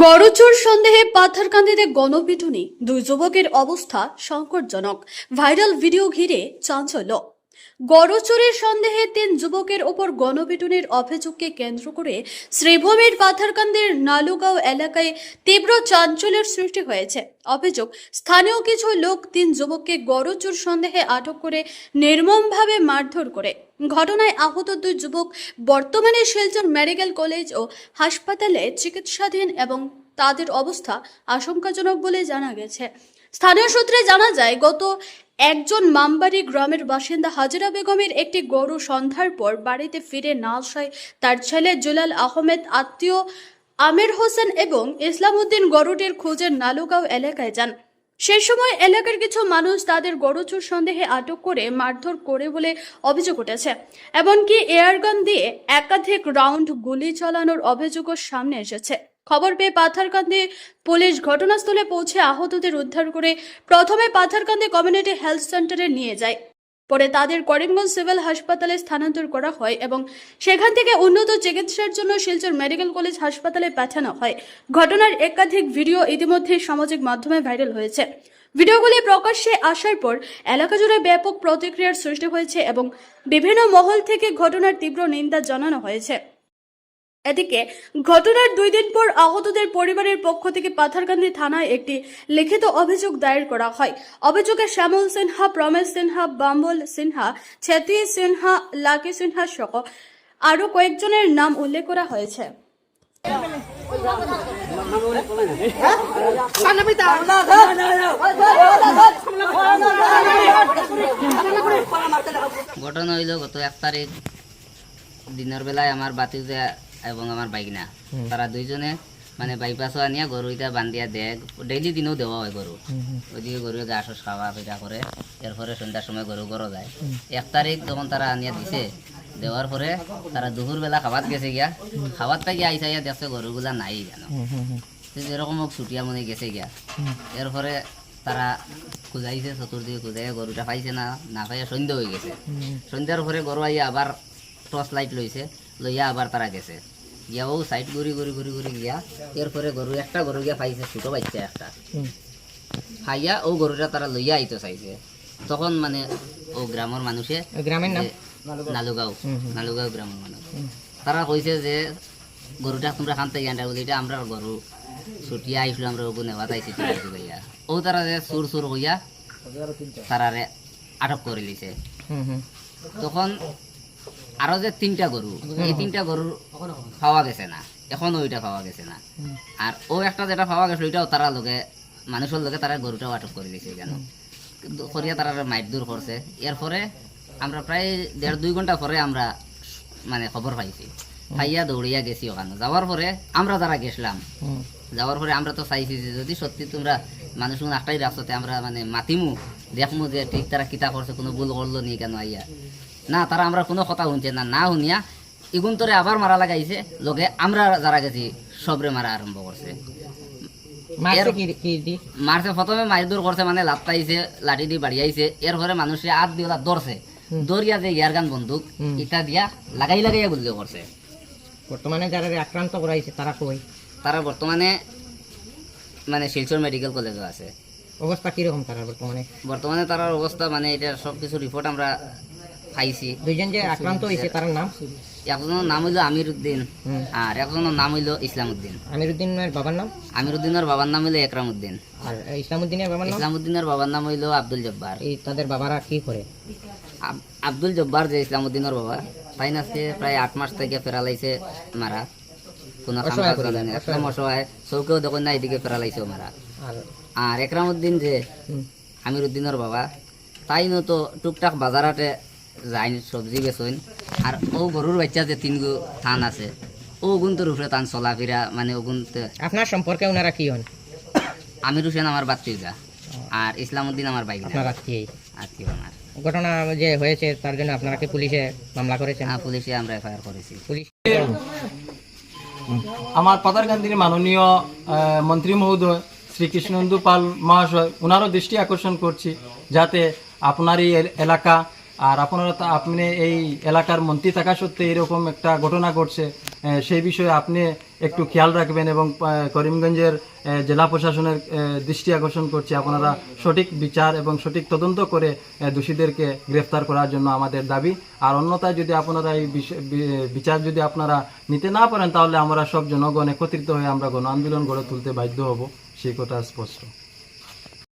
গড়চোর সন্দেহে পাথারকান্দিতে গণপিটুনি, দুই যুবকের অবস্থা সংকটজনক। ভাইরাল ভিডিও ঘিরে চাঞ্চল্য। গড়চোরের সন্দেহে 3 যুবকের ওপর গণপিটুনির অভিযোগকে কেন্দ্র করে শ্রীভূমির পাথারকান্দির নালুগাঁও এলাকায় তীব্র চাঞ্চল্যের সৃষ্টি হয়েছে। অভিযোগ, স্থানীয় কিছু লোক 3 যুবককে গড়চোর সন্দেহে আটক করে নির্মমভাবে মারধর করে। ঘটনায় আহত 2 যুবক বর্তমানে শিলচর মেডিকেল কলেজ ও হাসপাতালে চিকিৎসাধীন এবং তাদের অবস্থা আশঙ্কাজনক বলে জানা গেছে। স্থানীয় সূত্রে জানা যায়, গত একজন মামবাড়ি গ্রামের বাসিন্দা হাজিরা বেগমের একটি গরু সন্ধ্যার পর বাড়িতে ফিরে না আসায় তার ছেলে জুলাল আহমেদ, আত্মীয় আমির হোসেন এবং ইসলাম উদ্দিন গরুটির খোঁজে নালুগাঁও এলাকায় যান। সেই সময় এলাকার কিছু মানুষ তাদের গরুচোর সন্দেহে আটক করে মারধর করে বলে অভিযোগ উঠেছে। এমনকি এয়ারগান দিয়ে একাধিক রাউন্ড গুলি চালানোর অভিযোগও সামনে এসেছে। খবর পেয়ে পাথারকান্দি পুলিশ ঘটনাস্থলে পৌঁছে আহতদের উদ্ধার করে প্রথমে পাথারকান্দি কমিউনিটি হেলথ সেন্টারে নিয়ে যায়। পরে তাদের করিমগঞ্জ সিভিল হাসপাতালে স্থানান্তর করা হয় এবং সেখান থেকে উন্নত চিকিৎসার জন্য শিলচর মেডিকেল কলেজ হাসপাতালে পাঠানো হয়। ঘটনার একাধিক ভিডিও ইতিমধ্যে সামাজিক মাধ্যমে ভাইরাল হয়েছে। ভিডিওগুলি প্রকাশ্যে আসার পর এলাকা জুড়ে ব্যাপক প্রতিক্রিয়ার সৃষ্টি হয়েছে এবং বিভিন্ন মহল থেকে ঘটনার তীব্র নিন্দা জানানো হয়েছে। এদিকে ঘটনার 2 দিন পর আহতদের পরিবারের পক্ষ থেকে পাথারকান্দি থানায় একটি লিখিত অভিযোগ দায়ের করা হয়। অভিযোগে শ্যামল সিনহা, প্রমেশ সিনহা, বাম্বল সিনহা, ছেতি সিনহা, লাকি সিনহা সহ আরো কয়েকজনের নাম উল্লেখ করা হয়েছে। ঘটনা হইল গত 1 তারিখ দিনের বেলায় আমার বাতিজা এবং আমার বাইকনা তারা দুইজনে মানে বাইপাস আনিয়া গরু এটা বান্ধিয়া দেয়। ডেইলি দিনেও দেওয়া হয় গরু, ওইদিকে গরু ঘাস খাওয়া ফিটা করে। এরপরে সন্ধ্যার সময় গরু গরো যায়। 1 তারিখ যখন তারা আনিয়া দিছে, দেওয়ার পরে তারা দুপুর বেলা খাবার গেছে গিয়া, খাবার থেকে আইসা ইয়া দেখছে গরুগুলা নাই কেন, যেরকম ছুটিয়া মনে গেছে গিয়া। এরপরে তারা খুঁজাইছে, চতুর্দিকে খুঁজাইয়া গরুটা পাইছে না, না পাইয়া সন্ধ্যা হয়ে গেছে। সন্ধ্যার পরে গরু আইয়া আবার টর্চ লাইট লইছে, লইয়া আবার তারা গেছে গিয়া ও সাইড ঘুরি ঘুরি ঘুরি ঘুরি গিয়া। এরপরে গরু একটা গরু গিয়া পাইছে, ছোট বাচ্চা একটা খাইয়া ও গরুটা তারা লইয়া আইতে চাইছে। তখন মানে ও গ্রামের মানুষে, গ্রামের নাম নালুগাঁও, নালুগাঁও গ্রামের মানুষ, তারা কইছে যে গরুটা তোমরা খান থেকে আনটা বলি, এটা আমরা গরু ছুটিয়া আইসলো, আমরা ওগুলো নেওয়া চাইছি ভাইয়া। ও তারা যে সুর সুর হইয়া তারারে আটক করে লিছে। তখন আরো যে 3টা গরু, এই 3টা গরুর পাওয়া গেছে না, এখনো ওইটা পাওয়া গেছে না। আর ও একটা যেটা পাওয়া গেছে ওইটাও তারা লোকে মানুষের লোকে তারা গরুটাও আটক করে দিয়েছে কেন করিয়া তারা মাইট দূর করছে। এরপরে আমরা প্রায় 1.5-2 ঘন্টা পরে আমরা মানে খবর পাইছি, পাইয়া দৌড়িয়া গেছি ওখানে। যাওয়ার পরে আমরা যারা গেছিলাম, যাওয়ার পরে আমরা তো চাইছি যে যদি সত্যি তোমরা মানুষ একটাই রাস্তাতে আমরা মানে মাতিমু, দেখমু যে ঠিক তারা কিতা করছে, কোনো ভুল করলো নি কেন আইয়া। না, তারা আমরা কোনো কথা শুনছে না, না শুনিয়া ইগুন তোরে আবার মারা লাগাইছে। লোকে আমরা যারা গেছি সবরে মারা আরম্ভ করছে। মারছে প্রথমে মারধর করছে, মানে লাত্তাইছে, লাঠি দিয়ে বাড়িয়াইছে। এরপরে মানুষে হাত দিয়ে ধরছে, দরিয়া যে ইয়ারগান বন্দুক ইটা দিয়া লাগাই লাগাইয়া গুলি করছে। বর্তমানে যারা আক্রান্ত করাইছে তারা কই? তারা বর্তমানে মানে শিলচর মেডিকেল কলেজে আছে। অবস্থা কিরকম তারা বর্তমানে? বর্তমানে তার অবস্থা মানে এটা সবকিছু রিপোর্ট আমরা পাইছি। 2জন যে আক্রান্ত হয়েছে তার নাম? একজনের নাম হইলো আমির উদ্দিন আর একজনের নাম হইলো ইসলাম উদ্দিন। আমির উদ্দিনের বাবার নাম? আমির উদ্দিনের বাবার নাম হইলো একরাম উদ্দিন। আর ইসলাম উদ্দিনের বাবার নাম? ইসলাম উদ্দিনের বাবার নাম হইলো আব্দুল জব্বার। এই তাদের বাবারা কি করে? আব্দুল জব্বার যে ইসলাম উদ্দিনের বাবা, তাই আজকে প্রায় 8 মাস থেকে ফেরালাইছে মারা, কোনো একদম অসহায়, চৌকেও দেখুন না, এদিকে ফেরালাইছে মারা। আর একরাম উদ্দিন যে আমির উদ্দিনের বাবা, তাই তো টুকটাক বাজারাতে যাই সবজি বেচইন। আর ও গরুর বাচ্চা যে 3 গো থান আছে, ও গুণ তোর উপরে তান চলাফেরা, মানে ওগুন। আপনার সম্পর্কে ওনারা কি হন? আমির হোসেন আমার বাত্তিজা আর ইসলাম উদ্দিন আমার বাইক। আত্মীয় আমার। ঘটনা যে হয়েছে তার জন্য আপনারা কি পুলিশে মামলা করেছেন? হ্যাঁ, পুলিশে আমরা এফআইআর করেছি। পুলিশ আমার পাথারকান্দির মাননীয় মন্ত্রী মহোদয় শ্রী কৃষ্ণেন্দু পাল মহাশয়, ওনারও দৃষ্টি আকর্ষণ করছি যাতে আপনার এই এলাকা আর আপনারা আপনি এই এলাকার মন্ত্রী থাকা সত্ত্বে এরকম একটা ঘটনা ঘটছে, সেই বিষয়ে আপনি একটু খেয়াল রাখবেন এবং করিমগঞ্জের জেলা প্রশাসনের দৃষ্টি আকর্ষণ করছি, আপনারা সঠিক বিচার এবং সঠিক তদন্ত করে দোষীদেরকে গ্রেফতার করার জন্য আমাদের দাবি। আর অন্যথায় যদি আপনারা এই বিচার যদি আপনারা নিতে না পারেন, তাহলে আমরা সব জনগণ একত্রিত হয়ে আমরা গণ আন্দোলন গড়ে তুলতে বাধ্য হব, সেই কথা স্পষ্ট।